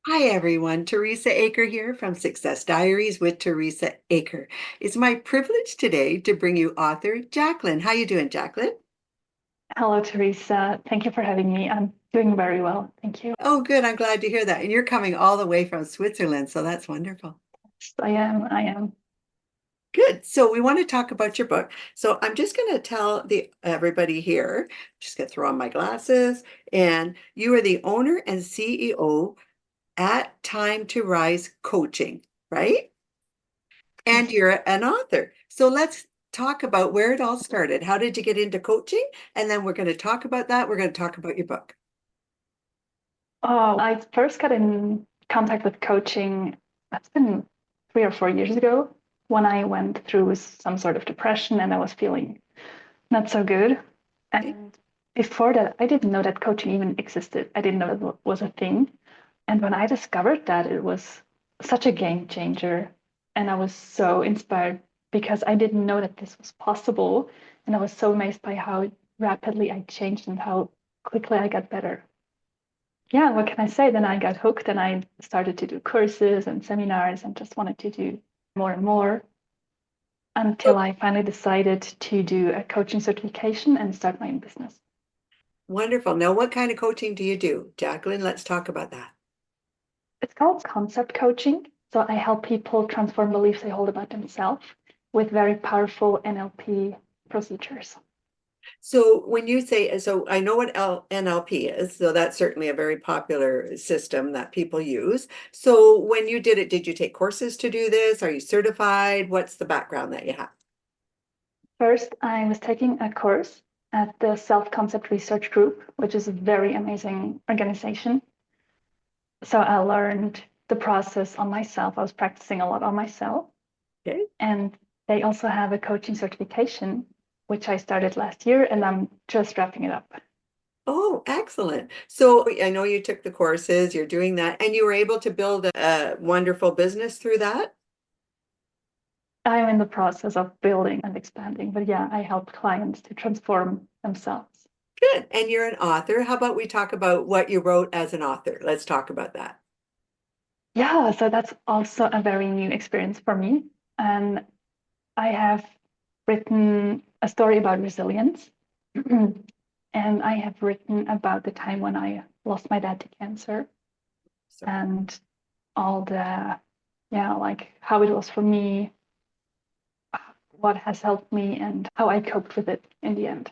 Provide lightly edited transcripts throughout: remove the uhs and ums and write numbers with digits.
Hi everyone, Teresa Aker here from Success Diaries with Teresa Aker. It's my privilege today to bring you author Jacqueline. How you doing, Jacqueline? Hello, Teresa. Thank you for having me. I'm doing very well. Thank you. Oh, good. I'm glad to hear that. And you're coming all the way from Switzerland, so that's wonderful. Yes, I am. I am. Good. So we want to talk about your book. So I'm just going to tell the everybody here, just going to throw on my glasses, and you are the owner and CEO at Time to Rise Coaching, right? And Yes. you're an author. So let's talk about where it all started. How did you get into coaching? And then we're going to talk about that. We're going to talk about your book. Oh, I first got in contact with coaching. That's been 3 or 4 years ago when I went through some sort of depression and I was feeling not so good. Okay. And before that, I didn't know that coaching even existed. I didn't know it was a thing. And when I discovered that, it was such a game changer. And I was so inspired because I didn't know that this was possible. And I was so amazed by how rapidly I changed and how quickly I got better. Yeah, what can I say? Then I got hooked and I started to do courses and seminars and just wanted to do more and more Oh, until I finally decided to do a coaching certification and start my own business. wonderful. Now, what kind of coaching do you do? Jacqueline, let's talk about that. It's called concept coaching. So I help people transform beliefs they hold about themselves with very powerful NLP procedures. So when you say, so I know what NLP is, so that's certainly a very popular system that people use. So when you did it, did you take courses to do this? Are you certified? What's the background that you have? First, I was taking a course at the Self Concept Research Group, which is a very amazing organization. So I learned the process on myself. I was practicing a lot on myself. Okay. And they also have a coaching certification, which I started last year, and I'm just wrapping it up. Oh, excellent. So I know you took the courses, you're doing that, and you were able to build a wonderful business through that. I'm in the process of building and expanding, but yeah, I help clients to transform themselves. Good. And you're an author. How about we talk about what you wrote as an author? Let's talk about that. Yeah, so that's also a very new experience for me. And I have written a story about resilience. And I have written about the time when I lost my dad to cancer So and all the, yeah, like how it was for me, what has helped me, and how I coped with it in the end.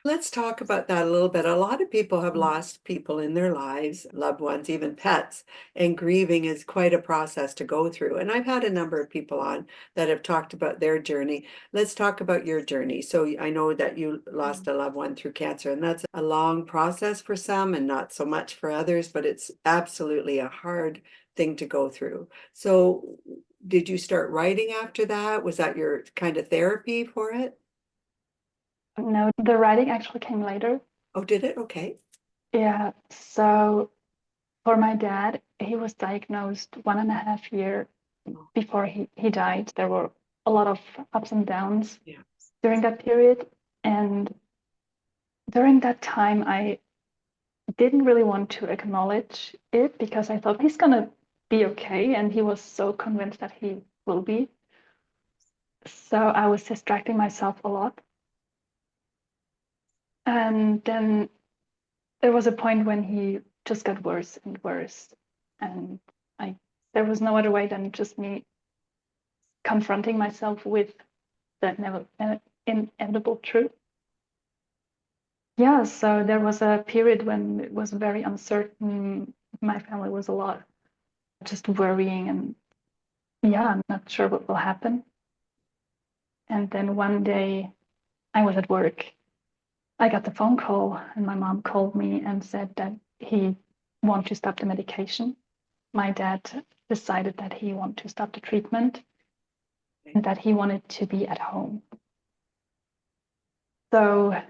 let's talk about that a little bit. A lot of people have lost people in their lives, loved ones, even pets, and grieving is quite a process to go through. And I've had a number of people on that have talked about their journey. Let's talk about your journey. So I know that you lost a loved one through cancer, and that's a long process for some and not so much for others, but it's absolutely a hard thing to go through. So did you start writing after that? Was that your kind of therapy for it? No, the writing actually came later. Oh, did it? Okay. Yeah, so for my dad, he was diagnosed 1.5 year before he died. There were a lot of ups and downs Yeah. during that period. And during that time, I didn't really want to acknowledge it because I thought he's going to be okay. And he was so convinced that he will be. So I was distracting myself a lot. And then there was a point when he just got worse and worse. And I there was no other way than just me confronting myself with that inevitable truth. Yeah, so there was a period when it was very uncertain. My family was a lot just worrying and yeah, I'm not sure what will happen. And then one day I was at work. I got the phone call and my mom called me and said that he wanted to stop the medication. My dad decided that he wanted to stop the treatment Okay. and that he wanted to be at home. So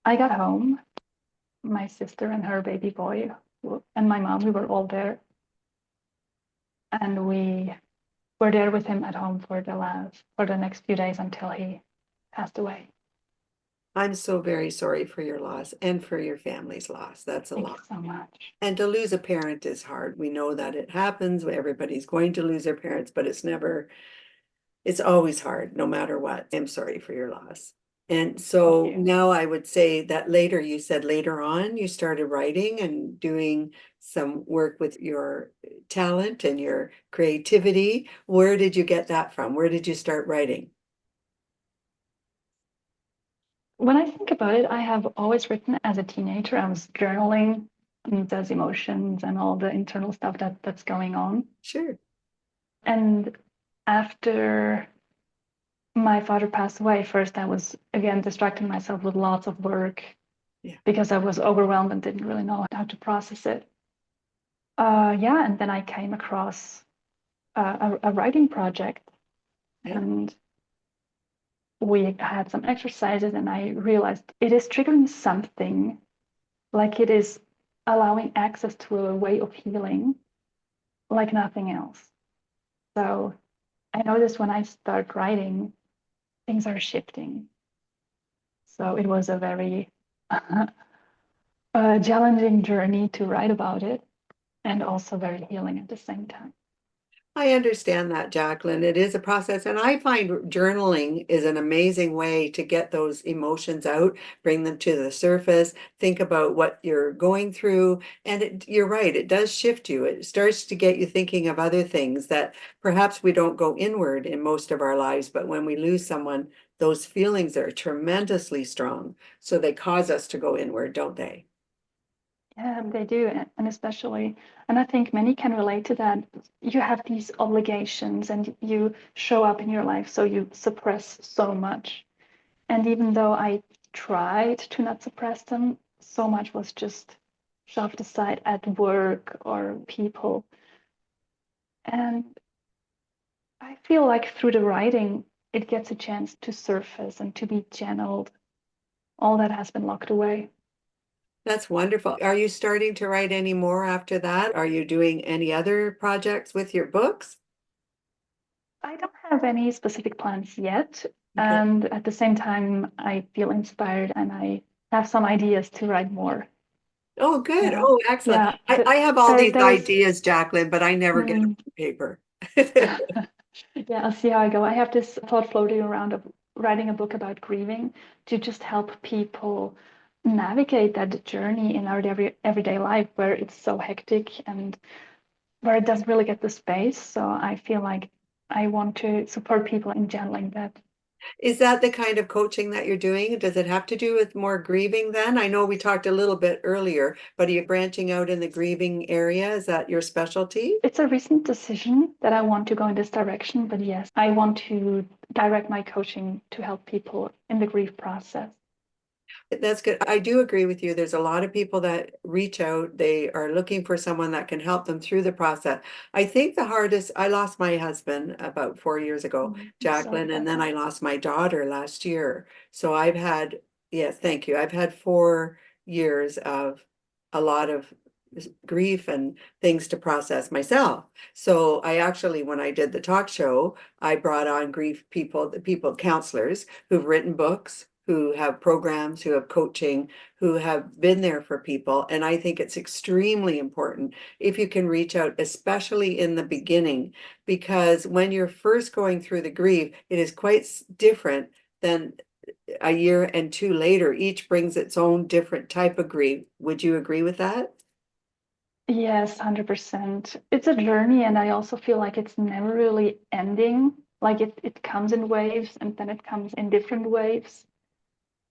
I got home, my sister and her baby boy and my mom, we were all there. And we were there with him at home for the next few days until he passed away. I'm so very sorry for your loss and for your family's loss. That's a Thank you lot. so much. And to lose a parent is hard. We know that it happens. Everybody's going to lose their parents, but it's always hard, no matter what. I'm sorry for your loss. And Thank so you. now I would say that later, you said later on, you started writing and doing some work with your talent and your creativity. Where did you get that from? Where did you start writing? When I think about it, I have always written as a teenager. I was journaling those emotions and all the internal stuff that's going on. Sure. And after my father passed away, first I was again distracting myself with lots of work Yeah. because I was overwhelmed and didn't really know how to process it. Yeah, and then I came across a writing project, Yeah. and we had some exercises, and I realized it is triggering something, like it is allowing access to a way of healing like nothing else. So I noticed when I start writing, things are shifting. So it was a very challenging journey to write about it, and also very healing at the same time. I understand that, Jacqueline. It is a process, and I find journaling is an amazing way to get those emotions out, bring them to the surface, think about what you're going through. And you're right, it does shift you. It starts to get you thinking of other things that perhaps we don't go inward in most of our lives, but when we lose someone, those feelings are tremendously strong. So they cause us to go inward, don't they? Yeah, they do. And especially, and I think many can relate to that. You have these obligations and you show up in your life, so you suppress so much. And even though I tried to not suppress them, so much was just shoved aside at work or people. And I feel like through the writing, it gets a chance to surface and to be channeled, all that has been locked away. That's wonderful. Are you starting to write any more after that? Are you doing any other projects with your books? I don't have any specific plans yet. Okay. And at the same time, I feel inspired and I have some ideas to write more. Oh, good. Yeah. Oh, excellent. Yeah. I have all these There's, ideas, Jacqueline, but I never get them mm, on paper. yeah, I'll see how I go. I have this thought floating around of writing a book about grieving to just help people navigate that journey in our everyday life where it's so hectic and where it doesn't really get the space. So I feel like I want to support people in channeling that. Is that the kind of coaching that you're doing? Does it have to do with more grieving then? I know we talked a little bit earlier, but are you branching out in the grieving area? Is that your specialty? It's a recent decision that I want to go in this direction, but yes, I want to direct my coaching to help people in the grief process. That's good. I do agree with you. There's a lot of people that reach out. They are looking for someone that can help them through the process. I think the hardest, I lost my husband about 4 years ago, I'm sorry Jacqueline, and about then that. I lost my daughter last year. So I've had, yes, thank you. I've had 4 years of a lot of grief and things to process myself. So I actually, when I did the talk show, I brought on grief people, the people, counselors who've written books, who have programs, who have coaching, who have been there for people. And I think it's extremely important if you can reach out, especially in the beginning, because when you're first going through the grief, it is quite different than a year and two later. Each brings its own different type of grief. Would you agree with that? Yes, 100%. It's a journey, and I also feel like it's never really ending. Like it comes in waves and then it comes in different waves.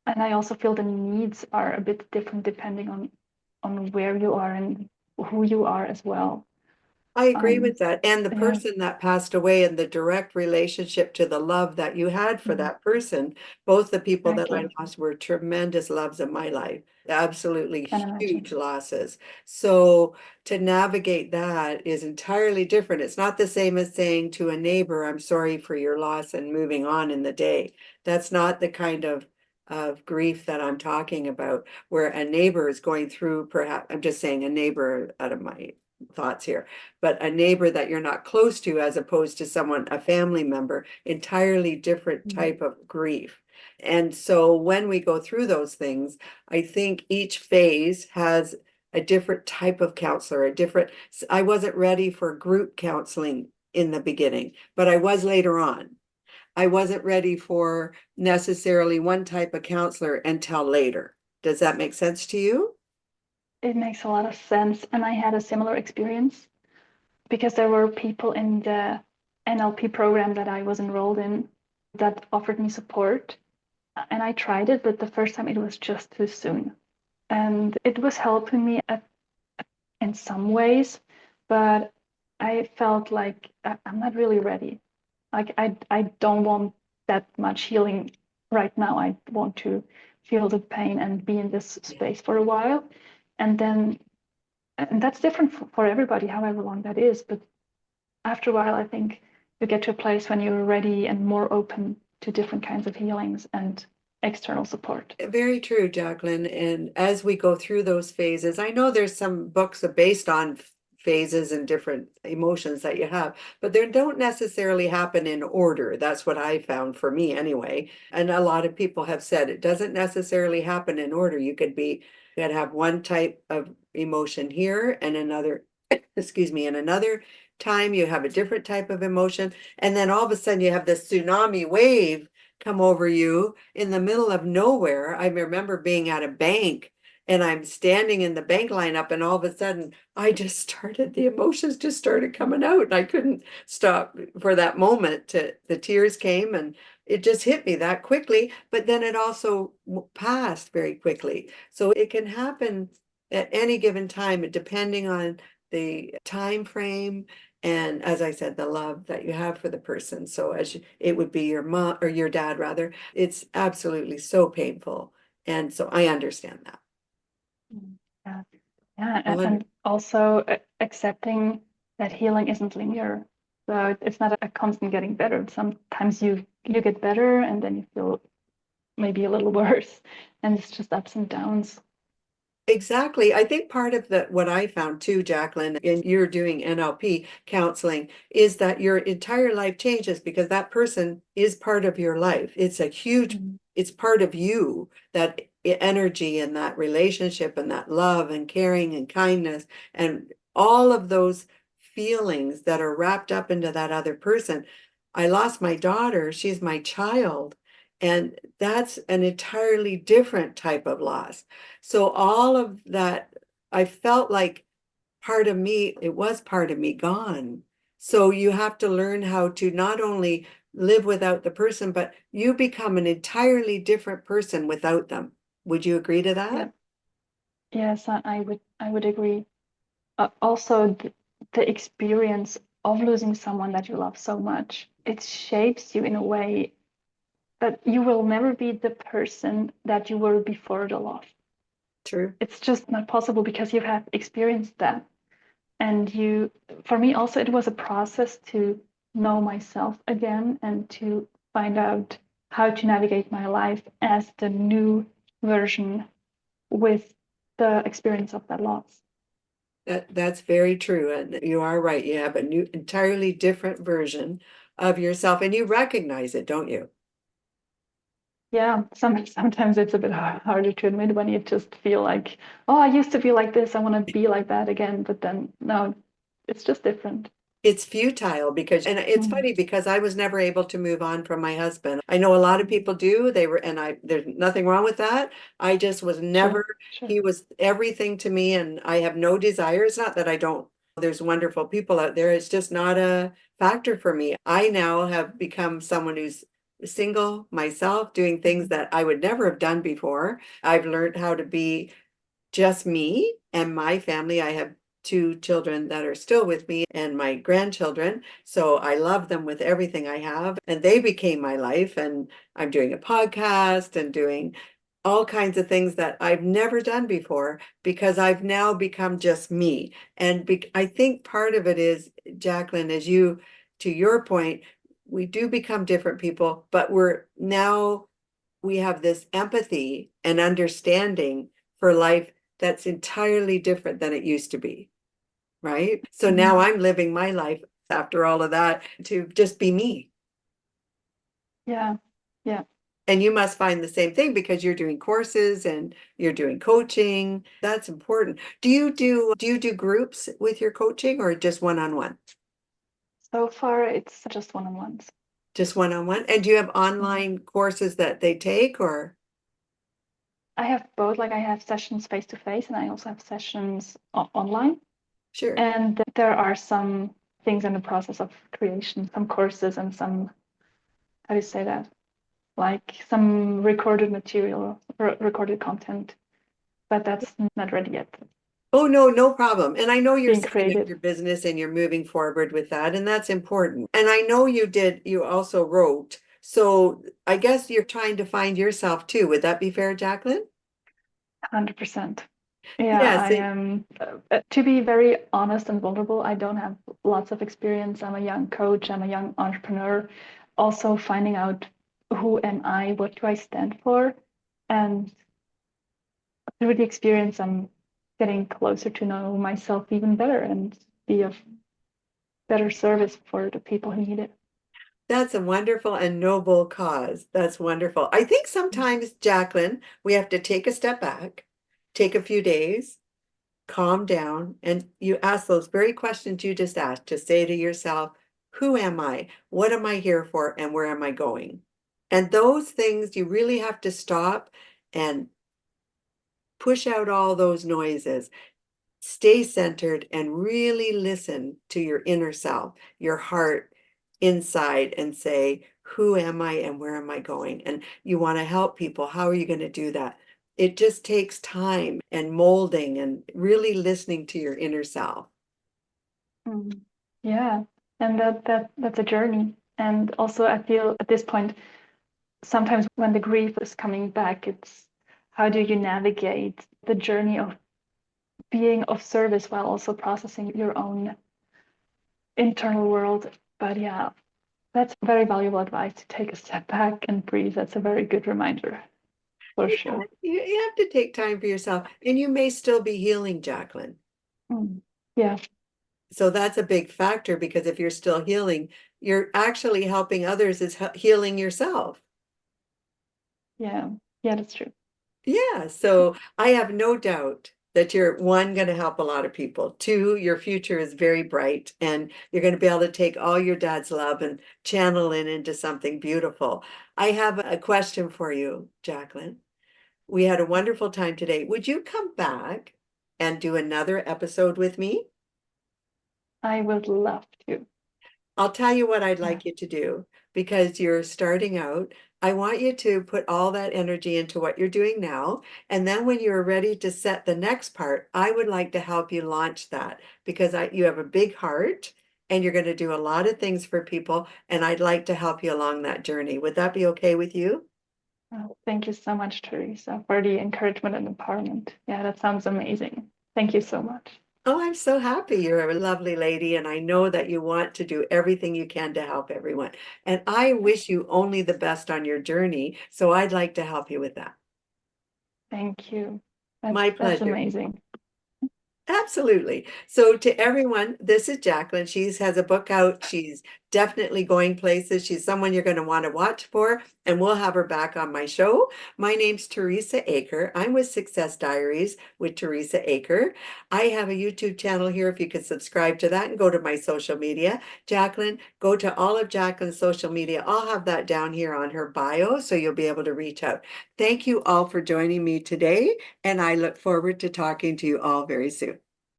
And I also feel the needs are a bit different depending on where you are and who you are as well. I agree Um, with that. And the yeah. person that passed away and the direct relationship to the love that you had for Mhm. that person, both the people that I Exactly. lost were tremendous loves of my life, absolutely Can huge imagine. losses. So to navigate that is entirely different. It's not the same as saying to a neighbor, I'm sorry for your loss and moving on in the day. That's not the kind of grief that I'm talking about, where a neighbor is going through, perhaps, I'm just saying a neighbor out of my thoughts here, but a neighbor that you're not close to, as opposed to someone, a family member, entirely different Mhm. type of grief. And so when we go through those things, I think each phase has a different type of counselor, I wasn't ready for group counseling in the beginning, but I was later on. I wasn't ready for necessarily one type of counselor until later. Does that make sense to you? It makes a lot of sense. And I had a similar experience because there were people in the NLP program that I was enrolled in that offered me support. And I tried it, but the first time it was just too soon. And it was helping me in some ways, but I felt like I'm not really ready. Like I don't want that much healing right now. I want to feel the pain and be in this space for a while. And then, and that's different for everybody, however long that is. But after a while, I think you get to a place when you're ready and more open to different kinds of healings and external support. Very true, Jacqueline. And as we go through those phases, I know there's some books are based on phases and different emotions that you have, but they don't necessarily happen in order. That's what I found for me anyway. And a lot of people have said it doesn't necessarily happen in order. You could have one type of emotion here and another, excuse me, and another time you have a different type of emotion. And then all of a sudden you have this tsunami wave come over you in the middle of nowhere. I remember being at a bank and I'm standing in the bank lineup, and all of a sudden the emotions just started coming out, and I couldn't stop for that moment. The tears came and it just hit me that quickly, but then it also passed very quickly. So it can happen at any given time, depending on the time frame and, as I said, the love that you have for the person. So it would be your mom or your dad rather, it's absolutely so painful. And so I understand that. Yeah, yeah, Well, and also accepting that healing isn't linear. So it's not a constant getting better. Sometimes you get better and then you feel maybe a little worse, and it's just ups and downs. exactly. I think part of what I found too, Jacqueline, in you're doing NLP counseling, is that your entire life changes because that person is part of your life. Mhm. It's part of you, that energy and that relationship and that love and caring and kindness and all of those feelings that are wrapped up into that other person. I lost my daughter, she's my child, and that's an entirely different type of loss. So all of that, I felt like it was part of me gone. So you have to learn how to not only live without the person, but you become an entirely different person without them. Would you agree to Yeah, that? yes, I would agree. Also, the experience of losing someone that you love so much, it shapes you in a way that you will never be the person that you were before the loss. True. It's just not possible because you have experienced that. And for me also, it was a process to know myself again and to find out how to navigate my life as the new version with the experience of that loss. That's very true. And you are right. You have a new, entirely different version of yourself, and you recognize it, don't you? Yeah, sometimes it's a bit harder to admit when you just feel like, oh, I used to be like this, I want to be like that again. But then, no, it's just different. It's futile and it's Mhm. funny because I was never able to move on from my husband. I know a lot of people do. There's nothing wrong with that. I just was Sure, never, sure. he was everything to me, and I have no desires. Not that I don't, there's wonderful people out there. It's just not a factor for me. I now have become someone who's single myself, doing things Mhm. that I would never have done before. I've learned how to be just me and my family. I have two children that are still with me and my grandchildren. So I love them with everything I have. And they became my life. And I'm doing a podcast and doing all kinds of things that I've never done before because I've now become just me. And I think part of it is, Jacqueline, to your point, we do become different people, but we have this empathy and understanding for life that's entirely different than it used to be, right? So now Mhm. I'm living my life after all of that to just be me. Yeah, yeah. And you must find the same thing because you're doing courses and you're doing coaching. That's important. Do you do groups with your coaching or just one-on-one? So far, it's just one-on-ones. Just one-on-one? And do you have Mhm. online courses that they take or? I have both, like I have sessions face to face and I also have sessions online. Sure. And there are some things in the process of creation, some courses and some, how do you say that? Like some recorded material, recorded content, but that's not ready yet. Oh, no, no problem. And I know you're Being setting up creative, your business and you're moving forward with that, and that's important. And I know you also wrote. So I guess you're trying to find yourself too. Would that be fair, Jacqueline? 100%. Yeah, Yes. I am. To be very honest and vulnerable, I don't have lots of experience. I'm a young coach, I'm a young entrepreneur. Also, finding out who am I, what do I stand for? And through the experience, I'm getting closer to know myself even better and be of better service for the people who need it. That's a wonderful and noble cause. That's wonderful. I think sometimes, Jacqueline, we have to take a step back, take a few days, calm down, and you ask those very questions you just asked to say to yourself, who am I? What am I here for? And where am I going? And those things you really have to stop and push out all those noises. Stay centered and really listen to your inner self, your heart inside, and say, who am I and where am I going? And you want to help people. How are you going to do that? It just takes time and molding and really listening to your inner self. Mm. Yeah, and that's a journey. And also, I feel at this point, sometimes when the grief is coming back, it's how do you navigate the journey of being of service while also processing your own internal world. But yeah, that's very valuable advice to take a step back and breathe. That's a very good reminder for Yeah, sure. you have to take time for yourself, and you may still be healing, Jacqueline. Mm. Yeah, So that's a big factor because if you're still healing, you're actually helping others is healing yourself. yeah, yeah, that's true. Yeah, so I have no doubt that you're one going to help a lot of people. Two, your future is very bright and you're going to be able to take all your dad's love and channel it into something beautiful. I have a question for you, Jacqueline. We had a wonderful time today. Would you come back and do another episode with me? I would love to. I'll tell you what I'd Yeah. like you to do because you're starting out. I want you to put all that energy into what you're doing now. And then when you're ready to set the next part, I would like to help you launch that because you have a big heart and you're going to do a lot of things for people. And I'd like to help you along that journey. Would that be okay with you? Oh, thank you so much, Teresa, for the encouragement and empowerment. Yeah, that sounds amazing. Thank you so much. Oh, I'm so happy. You're a lovely lady, and I know that you want to do everything you can to help everyone. And I wish you only the best on your journey. So I'd like to help you with that. Thank you. My That's pleasure. amazing. Absolutely. So to everyone, this is Jacqueline. She has a book out. She's definitely going places. She's someone you're going to want to watch for, and we'll have her back on my show. My name's Teresa Aker. I'm with Success Diaries with Teresa Aker. I have a YouTube channel here if you could subscribe to that and go to my social media. Jacqueline, go to all of Jacqueline's social media. I'll have that down here on her bio so you'll be able to reach out. Thank you all for joining me today, and I look forward to talking to you all very soon.